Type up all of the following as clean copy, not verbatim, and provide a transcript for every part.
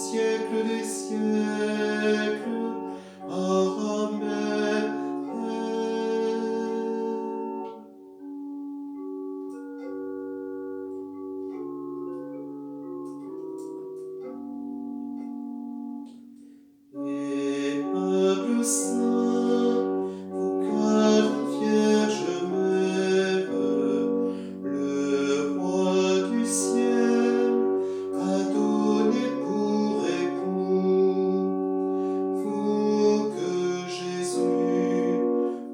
siècles des siècles. Amen. Aimable Saint, vous quatre Vierges mères, le Roi du ciel a donné pour époux. Vous que Jésus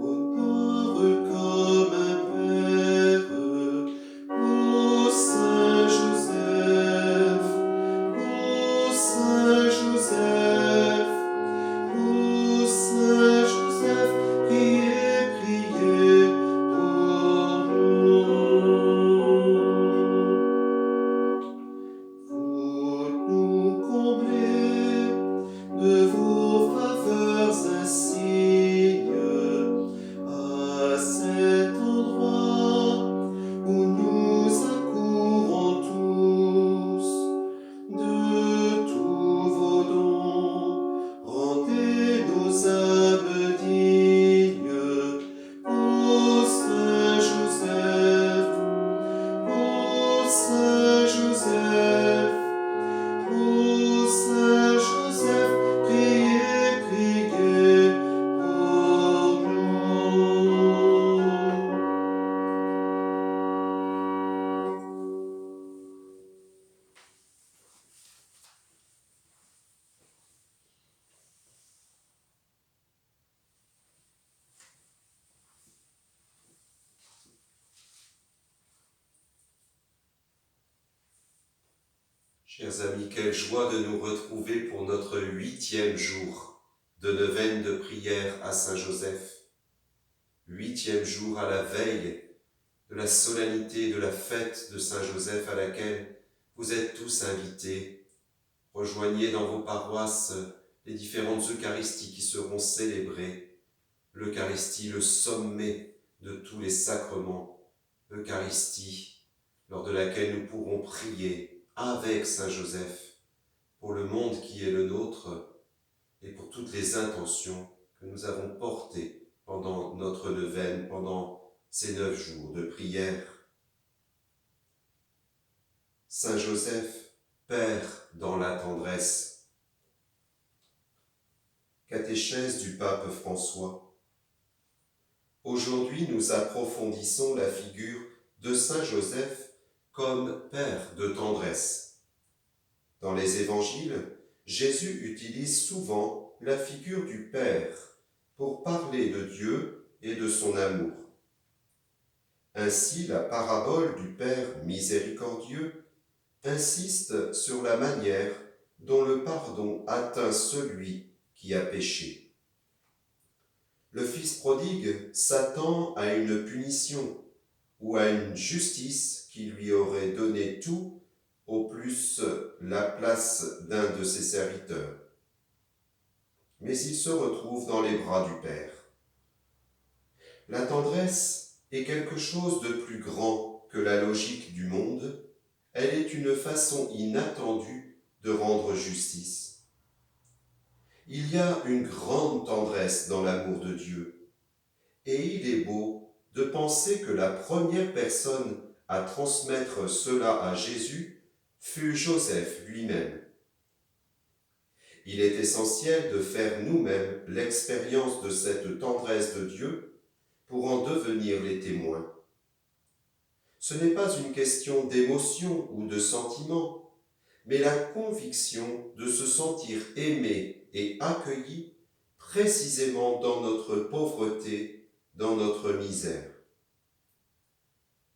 honore comme un père, ô Saint Joseph, ô Saint Joseph, ô Saint Joseph, priez, priez pour nous. Vous nous comblez de vos faveurs insignes à cet endroit où nous accourons tous. De tous vos dons, rendez nos âmes dignes. Ô Saint Joseph, ô Saint Joseph, ô Saint Joseph, priez, priez pour nous. Chers amis, quelle joie de nous retrouver pour notre 8e jour de neuvaine de prière à Saint-Joseph. 8e jour à la veille de la solennité de la fête de Saint-Joseph à laquelle vous êtes tous invités. Rejoignez dans vos paroisses les différentes Eucharisties qui seront célébrées. L'Eucharistie, le sommet de tous les sacrements. L'Eucharistie, lors de laquelle nous pourrons prier avec Saint Joseph pour le monde qui est le nôtre et pour toutes les intentions que nous avons portées pendant notre neuvaine, pendant ces 9 jours de prière. Saint Joseph, Père dans la tendresse. Catéchèse du pape François. Aujourd'hui, nous approfondissons la figure de Saint Joseph comme Père de tendresse. Dans les évangiles, Jésus utilise souvent la figure du Père pour parler de Dieu et de son amour. Ainsi, la parabole du Père miséricordieux insiste sur la manière dont le pardon atteint celui qui a péché. Le Fils prodigue s'attend à une punition ou à une justice qui lui aurait donné tout, au plus la place d'un de ses serviteurs. Mais il se retrouve dans les bras du Père. La tendresse est quelque chose de plus grand que la logique du monde. Elle est une façon inattendue de rendre justice. Il y a une grande tendresse dans l'amour de Dieu. Et il est beau de penser que la première personne à transmettre cela à Jésus fut Joseph lui-même. Il est essentiel de faire nous-mêmes l'expérience de cette tendresse de Dieu pour en devenir les témoins. Ce n'est pas une question d'émotion ou de sentiment, mais la conviction de se sentir aimé et accueilli précisément dans notre pauvreté, dans notre misère.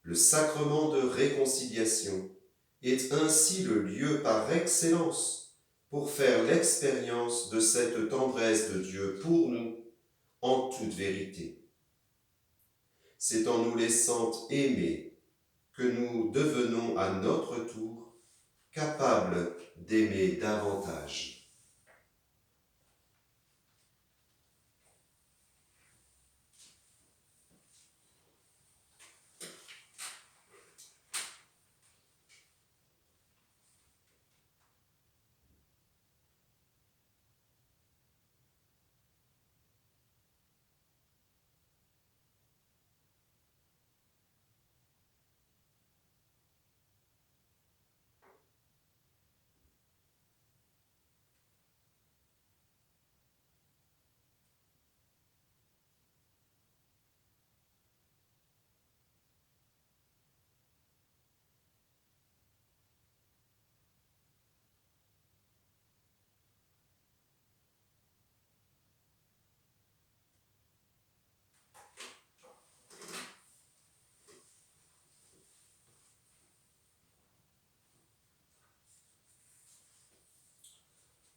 Le sacrement de réconciliation est ainsi le lieu par excellence pour faire l'expérience de cette tendresse de Dieu pour nous en toute vérité. C'est en nous laissant aimer que nous devenons à notre tour capables d'aimer davantage.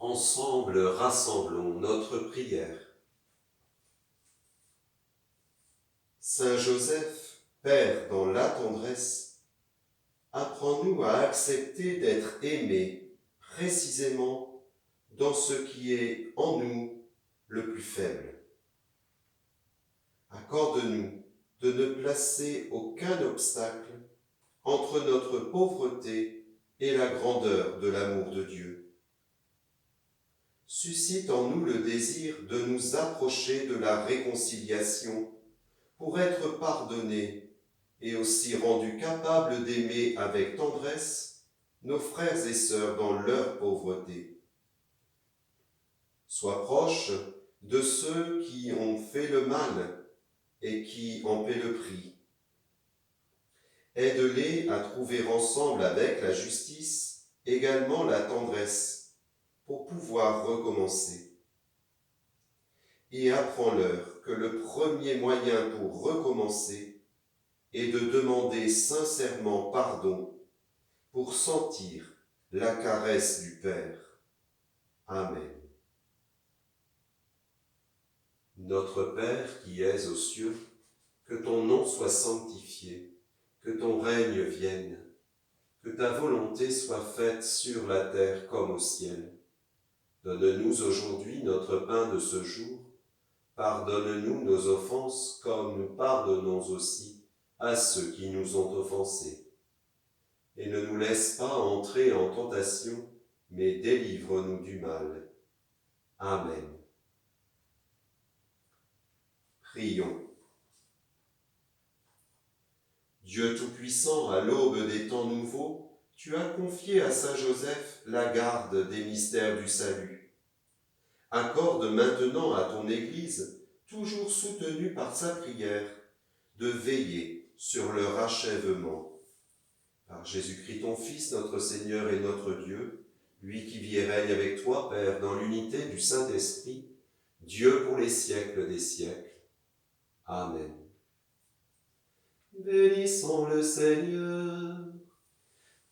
Ensemble, rassemblons notre prière. Saint Joseph, Père dans la tendresse, apprends-nous à accepter d'être aimés précisément dans ce qui est en nous le plus faible. Accorde-nous de ne placer aucun obstacle entre notre pauvreté et la grandeur de l'amour de Dieu. Suscite en nous le désir de nous approcher de la réconciliation pour être pardonnés et aussi rendus capables d'aimer avec tendresse nos frères et sœurs dans leur pauvreté. Sois proche de ceux qui ont fait le mal et qui en paient le prix. Aide-les à trouver ensemble avec la justice également la tendresse pour pouvoir recommencer. Et apprends-leur que le premier moyen pour recommencer est de demander sincèrement pardon pour sentir la caresse du Père. Amen. Notre Père qui es aux cieux, que ton nom soit sanctifié, que ton règne vienne, que ta volonté soit faite sur la terre comme au ciel. Donne-nous aujourd'hui notre pain de ce jour. Pardonne-nous nos offenses comme nous pardonnons aussi à ceux qui nous ont offensés. Et ne nous laisse pas entrer en tentation, mais délivre-nous du mal. Amen. Prions. Dieu Tout-Puissant, à l'aube des temps nouveaux, tu as confié à Saint Joseph la garde des mystères du salut. Accorde maintenant à ton Église, toujours soutenue par sa prière, de veiller sur leur achèvement. Par Jésus-Christ ton Fils, notre Seigneur et notre Dieu, lui qui vit et règne avec toi, Père, dans l'unité du Saint-Esprit, Dieu pour les siècles des siècles. Amen. Bénissons le Seigneur,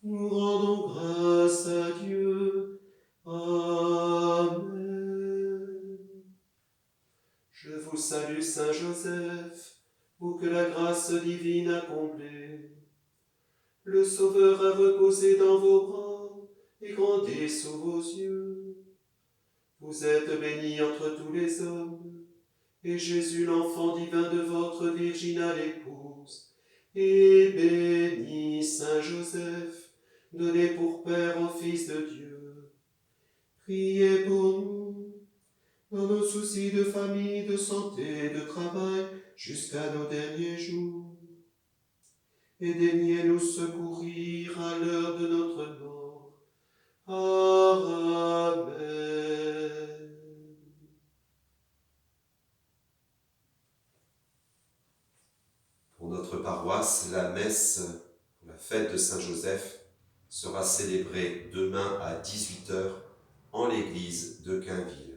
nous rendons grâce à Dieu. Amen. Je vous salue, Saint Joseph, vous que la grâce divine a comblé. Le Sauveur a reposé dans vos bras et grandi sous vos yeux. Vous êtes bénie entre tous les hommes, et Jésus, l'enfant divin de votre virginale épouse, et béni Saint Joseph, donné pour Père au Fils de Dieu. Priez pour nous, dans nos soucis de famille, de santé, de travail, jusqu'à nos derniers jours. Et daignez nous secourir à l'heure de notre mort. Amen. Pour notre paroisse, la messe, la fête de Saint-Joseph, sera célébrée demain à 18h en l'église de Quinville.